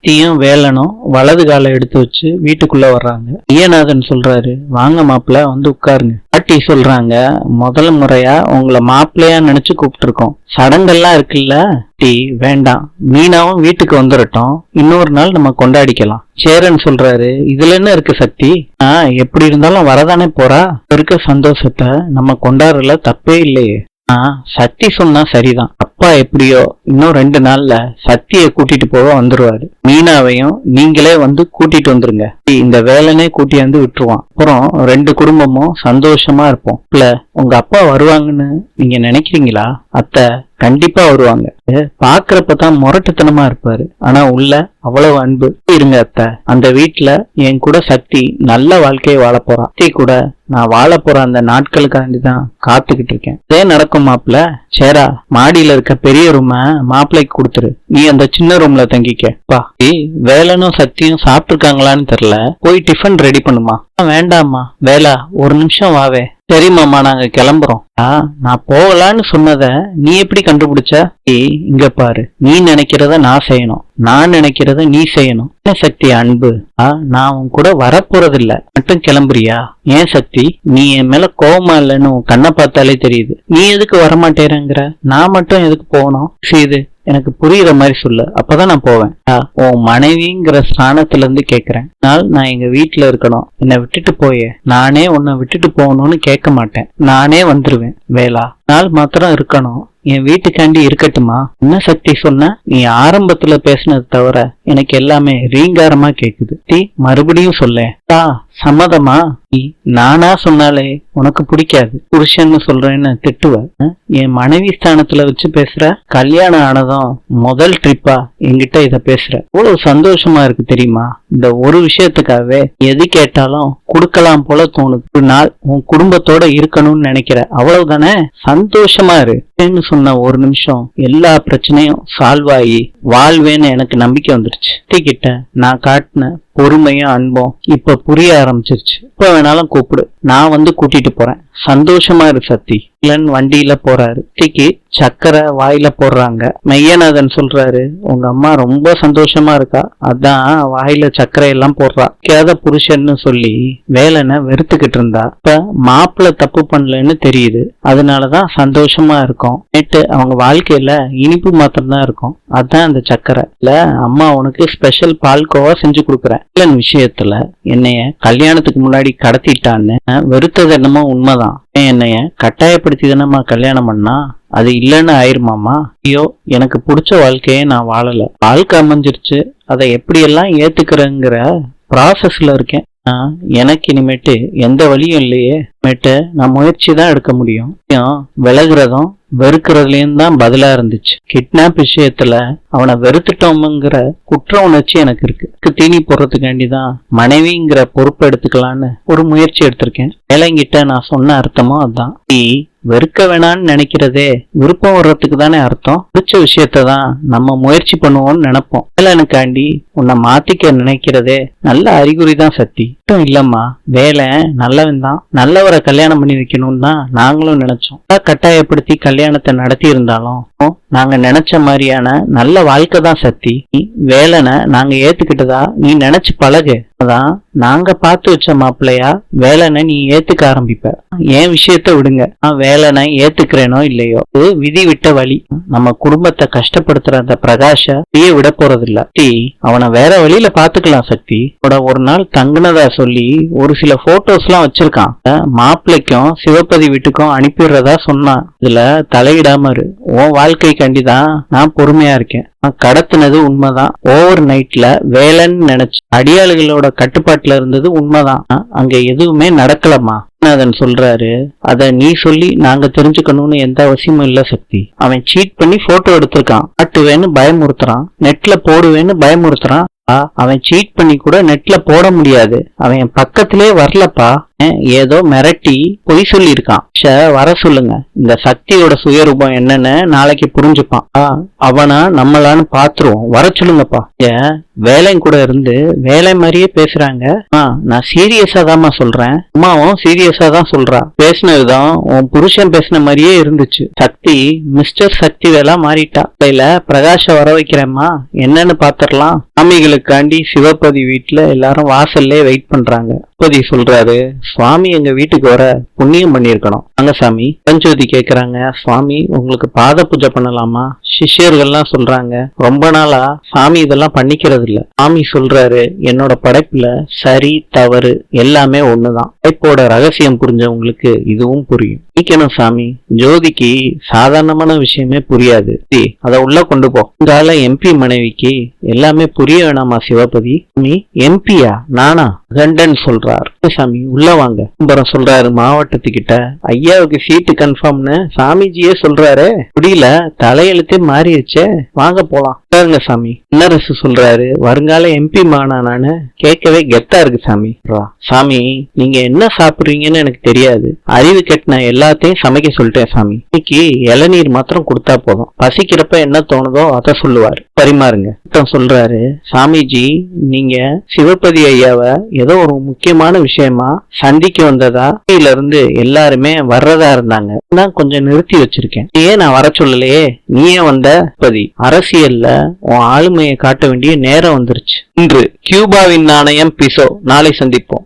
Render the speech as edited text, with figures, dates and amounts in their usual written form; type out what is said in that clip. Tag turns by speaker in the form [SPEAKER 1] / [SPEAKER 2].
[SPEAKER 1] தீயும் வேலனும் வலது காலை எடுத்து வச்சு வீட்டுக்குள்ள வர்றாங்க. ஐயநாதன் சொல்றாரு, வாங்க மாப்பிள்ள வந்து உட்காருங்க. பாட்டி சொல்றாங்க, முதல் முறையா உங்களை மாப்பிள்ளையா நினைச்சு கூப்பிட்டு இருக்கோம். சடங்கெல்லாம் இருக்குல்ல டீ வேண்டாம், மீனாவும் வீட்டுக்கு வந்துடட்டும், இன்னொரு நாள் நம்ம கொண்டாடிக்கலாம். சேரன் சொல்றாரு, இதுல என்ன இருக்கு சக்தி, எப்படி இருந்தாலும் வரதானே போறா, இருக்க சந்தோஷத்தை நம்ம கொண்டாடுறதுல தப்பே இல்லையே. சக்தி சொன்னா சரிதான், அப்பா எப்படியோ இன்னும் 2 நாள்ல சக்தியை கூட்டிட்டு போக வந்துருவாரு. மீனாவையும் நீங்களே வந்து கூட்டிட்டு வந்துருங்க. இந்த வேலனே கூட்டி வந்து விட்டுருவான். அப்புறம் 2 குடும்பமும் சந்தோஷமா இருப்போம். இல்ல உங்க அப்பா வருவாங்கன்னு நீங்க நினைக்கிறீங்களா? அத்தை கண்டிப்பா வருவாங்க. பாக்குறப்பதான் முரட்டுத்தனமா இருப்பாரு, ஆனா உள்ள அவ்வளவு அன்பு. இருங்க அத்தை, அந்த வீட்டுல என் கூட சக்தி நல்ல வாழ்க்கையை வாழ போறா. சக்தி கூட நான் வாழ போற அந்த நாட்களுக்காண்டிதான் காத்துக்கிட்டு இருக்கேன். இதே நடக்கும் மாப்பிள்ள. சேரா, மாடியில இருக்க பெரிய ரூம மாப்பிள்ளைக்கு கொடுத்துரு, நீ அந்த சின்ன ரூம்ல தங்கிக்க. பா வேலனும் சக்தியும் சாப்பிட்டு இருக்காங்களான்னு தெரியல, போய் டிஃபன் ரெடி பண்ணுமா. வேண்டாமா வேலா, ஒரு நிமிஷம் வாவே. சரிமாமா, நாங்க கிளம்புறோம். நான் போகலான்னு சொன்னத நீ எப்படி கண்டுபிடிச்ச? இங்க பாரு, நீ நினைக்கிறத நான் செய்யணும், நான் நினைக்கிறத நீ செய்யணும். சக்தி அன்பு, நான் உன் கூட வரப்போறதில்ல, மட்டும் கிளம்புறியா? ஏன் சக்தி, நீ என் மேல கோவமா இல்லைன்னு உன் கண்ணை பார்த்தாலே தெரியுது. நீ எதுக்கு வரமாட்டேங்கிற, நான் மட்டும் எதுக்கு போகணும்? இது எனக்கு புரியுற மாதிரி சொல்லு, அப்பதான் நான் போவேன். உன் மனைவிங்கிற ஸ்தானத்துல இருந்து கேக்குறேன். நான் எங்க வீட்டுல இருக்கணும், என்னை விட்டுட்டு போயே. நானே உன்னை விட்டுட்டு போகணும்னு கேட்க மாட்டேன், நானே வந்துருவேன். வேலா, நாள் மாத்திரம் இருக்கணும், என் வீட்டுக்காண்டி இருக்கட்டுமா? என்ன சக்தி சொன்ன? நீ ஆரம்பத்துல பேசினது தவிர எனக்கு எல்லாமே ரீங்காரமா கேக்குது. மறுபடியும் சொல்ல. சம்மதமா? நானா சொன்னாலே உனக்கு பிடிக்காது, புருஷன்னு சொல்றேன்னு திட்டுவ. என் மனைவி ஸ்தானத்துல வச்சு பேசுற. கல்யாணம் ஆனதும் முதல் ட்ரிப்பா என்கிட்ட இத பேசுற. இவ்வளவு சந்தோஷமா இருக்கு தெரியுமா? இந்த ஒரு விஷயத்துக்காகவே எது கேட்டாலும் கொடுக்கலாம் போல தோணுது. ஒரு நாள் உன் குடும்பத்தோட இருக்கணும்னு நினைக்கிற, அவ்வளவுதானே? சந்தோஷமா இரு சொன்ன ஒரு நிமிஷம் எல்லா பிரச்சனையும் சால்வ் ஆகி வாழ்வேன்னு எனக்கு நம்பிக்கை வந்துருச்சு. கிட்ட நான் காட்டின பொறுமையும் அன்பும் இப்ப புரிய ஆரம்பிச்சிருச்சு. இப்ப வேணாலும் கூப்பிடு, நான் வந்து கூட்டிட்டு போறேன். சந்தோஷமா இரு சக்தி. இல்லன் வண்டியில போறாரு. சக்திக்கு சக்கரை வாயில போடுறாங்க. மெய்யநாதன் சொல்றாரு, உங்க அம்மா ரொம்ப சந்தோஷமா இருக்கா, அதான் வாயில சக்கரை எல்லாம் போடுறா. கேத புருஷன்னு சொல்லி வேலனை வெறுத்துக்கிட்டு இருந்தா. இப்ப மாப்பிள்ள தப்பு பண்ணலன்னு தெரியுது, அதனாலதான் சந்தோஷமா இருக்கும். நேற்று அவங்க வாழ்க்கையில இனிப்பு மாத்திரம் தான் இருக்கும், அதான் அந்த சக்கரை. இல்ல அம்மா உனக்கு ஸ்பெஷல் பால்கோவா செஞ்சு கொடுக்குறேன். இல்லன் விஷயத்துல என்னைய கல்யாணத்துக்கு முன்னாடி கடத்திட்டான்னு வெறுத்தது என்னமோ உண்மைதான். என்னைய கட்டாயப்படுத்தி தானம்மா கல்யாணம் பண்ணா, அது இல்லைன்னு ஆயிருமாமா? ஐயோ, எனக்கு பிடிச்ச வாழ்க்கையே நான் வாழல, வாழ்க்கை அமைஞ்சிருச்சு, அதை எப்படியெல்லாம் ஏத்துக்கிறேங்கிற ப்ராசஸ்ல இருக்கேன். எனக்கு இனிமேட்டு எந்த வழியும் இல்லையே. நான் முயற்சி தான் எடுக்க முடியும். விலகுறதும் வெறுக்கிறதுலயும் தான் பதிலா இருந்துச்சு. கிட்னாப் விஷயத்துல அவனை வெறுத்துட்டோம்ங்கிற குற்ற உணர்ச்சி எனக்கு இருக்கு. தீனி போடுறதுக்காண்டிதான் மனைவிங்கிற பொறுப்பு எடுத்துக்கலான்னு ஒரு முயற்சி எடுத்திருக்கேன். வேலைங்கிட்ட நான் சொன்ன அர்த்தமும் அதுதான். நீ வெறுக்க வேணான்னு நினைக்கிறதே விருப்பம் வர்றதுக்கு தானே அர்த்தம். பிடிச்ச விஷயத்தான் நம்ம முயற்சி பண்ணுவோம்னு நினைப்போம். வேலைனுக்காண்டி உன்னை மாத்திக்க நினைக்கிறதே நல்ல அறிகுறி தான் சக்தி. இல்லம்மா, வேலை நல்லவன் தான், நல்லவரை கல்யாணம் பண்ணி வைக்கணும்னு தான் நாங்களும் நினைச்சோம். கட்டாயப்படுத்தி கல்யாணத்தை நடத்தி இருந்தாலும் நாங்க நினைச்ச மாதிரியான நல்ல வாழ்க்கை தான் சக்தி. வேலனை நாங்க ஏத்துக்கிட்டதா நீ நினைச்சு பழகு, அதான் நாங்க பார்த்து வச்ச மாப்பிள்ளையா வேலனை நீ ஏத்துக்க ஆரம்பிப்ப. என் விஷயத்த விடுங்க, வேலனை ஏத்துக்கிறேனோ இல்லையோ இது விதி விட்ட வழி. நம்ம குடும்பத்தை கஷ்டப்படுத்துற அந்த பிரகாஷ விட போறதில்ல. அவனை வேற வழியில பாத்துக்கலாம் சக்தி. ஒரு நாள் தங்குனதா சொல்லி ஒரு சில போட்டோஸ் எல்லாம் வச்சிருக்கான், மாப்பிள்ளைக்கும் சிவபதி வீட்டுக்கும் அனுப்பிடுறதா சொன்னான். இதுல தலையிடாம இரு, உன் வாழ்க்கை கண்டிதான் நான் பொறுமையா இருக்கேன். கடத்தினது உண்மைதான். ஓவர் நைட்ல வேலைன்னு நினைச்சு அடியாளுகளோட கட்டுப்பாட்டுல இருந்தது உண்மைதான். அங்க எதுவுமே நடக்கலமா. அதன் சொல்றாரு, அத நீ சொல்லி நாங்க தெரிஞ்சுக்கணும்னு எந்த அவசியமும் இல்ல சக்தி. அவன் சீட் பண்ணி போட்டோ எடுத்திருக்கான், காட்டுவேன்னு பயமுறுத்துறான், நெட்ல போடுவேன்னு பயமுறுத்துறான். அவன் சீட் பண்ணி கூட நெட்ல போட முடியாது, அவன் பக்கத்திலே வரலப்பா. ஏதோ மிரட்டி பொய் சொல்லியிருக்கான். வர சொல்லுங்க, இந்த சக்தியோட சுயரூபம் என்னன்னு நாளைக்கு புரிஞ்சுப்பான். அவனா நம்மளான்னு பாத்துருவோம், வர சொல்லுங்கப்பா. வேலையும் கூட இருந்து வேலை மாதிரியே பேசுறாங்க. நான் சீரியஸா தான்மா சொல்றேன். அம்மாவும் சீரியஸா தான் சொல்றா. பேசினதுதான் உன் புருஷன் பேசின மாதிரியே இருந்துச்சு. சக்தி மிஸ்டர் சக்தி வேலா மாறிட்டா. பிரகாஷ வர வைக்கிறேம்மா, என்னன்னு பாத்திரலாம். சாமிகளுக்காண்டி சிவபதி வீட்டுல எல்லாரும் வாசல்லே வெயிட் பண்றாங்க. சிவபதி சொல்றாரு, சுவாமி எங்க வீட்டுக்கு வர புண்ணியம் பண்ணிருக்கணும். அங்க சாமி. பஞ்சோதி கேக்குறாங்க, சுவாமி உங்களுக்கு பாத பூஜை பண்ணலாமா? சிஷ்யர்கள்லாம் சொல்றாங்க, ரொம்ப நாளா சாமி இதெல்லாம் பண்ணிக்கிறது இல்ல. சாமி சொல்றாரு, என்னோட படைப்புல சரி தவறு எல்லாமே ஒண்ணுதான். படைப்போட ரகசியம் புரிஞ்சவங்களுக்கு இதுவும் புரியும். நீக்கணும் சாமி, ஜோதிக்கு சாதாரணமான விஷயமே புரியாது. அத உள்ள கொண்டு போ. உங்களால எம்பி மனைவிக்கு எல்லாமே புரிய வேணாமா சிவபதி? நீ எம்பியா? நானா? கண்டன் சொல்றார். சாமி உள்ள வாங்க. அப்புறம் சொல்றாரு மாவட்டத்துக்கிட்ட, ஐயாவுக்கு சீட்டு கன்ஃபார்ம்னு சாமிஜியே சொல்றாரு. முடியல, தலையெழுத்தே மாறிடுச்சே, வாங்க போலாம். பாருங்க சாமி. இன்னரசு சொல்றாரு, வருங்கால எம்பி மானா நானு, கேட்கவே கெத்தா இருக்கு சாமி. சாமி நீங்க என்ன சாப்பிடுறீங்கன்னு எனக்கு தெரியாது, அறிவு கெட்டின எல்லாத்தையும் சமைக்க சொல்லிட்டேன் சாமி. இன்னைக்கு இளநீர் மாத்திரம் கொடுத்தா போதும், பசிக்கிறப்ப என்ன தோணுதோ அதை சொல்லுவாரு, பரிமாறுங்க. சொல்றாரு, சாமிஜி நீங்க சிவபதி ஐயாவை ஏதோ ஒரு முக்கியமான விஷயமா சந்திக்க வந்ததா இருந்து எல்லாருமே வர்றதா இருந்தாங்க. நான் கொஞ்சம் நிறுத்தி வச்சிருக்கேன். ஏன் நான் வர சொல்லலையே, நீயே வந்த. பதி அரசியல்ல உன் ஆளுமையை காட்ட வேண்டிய நேரம் வந்துருச்சு. இன்று கியூபாவின் நாணயம் பிசோ. நாளை சந்திப்போம்.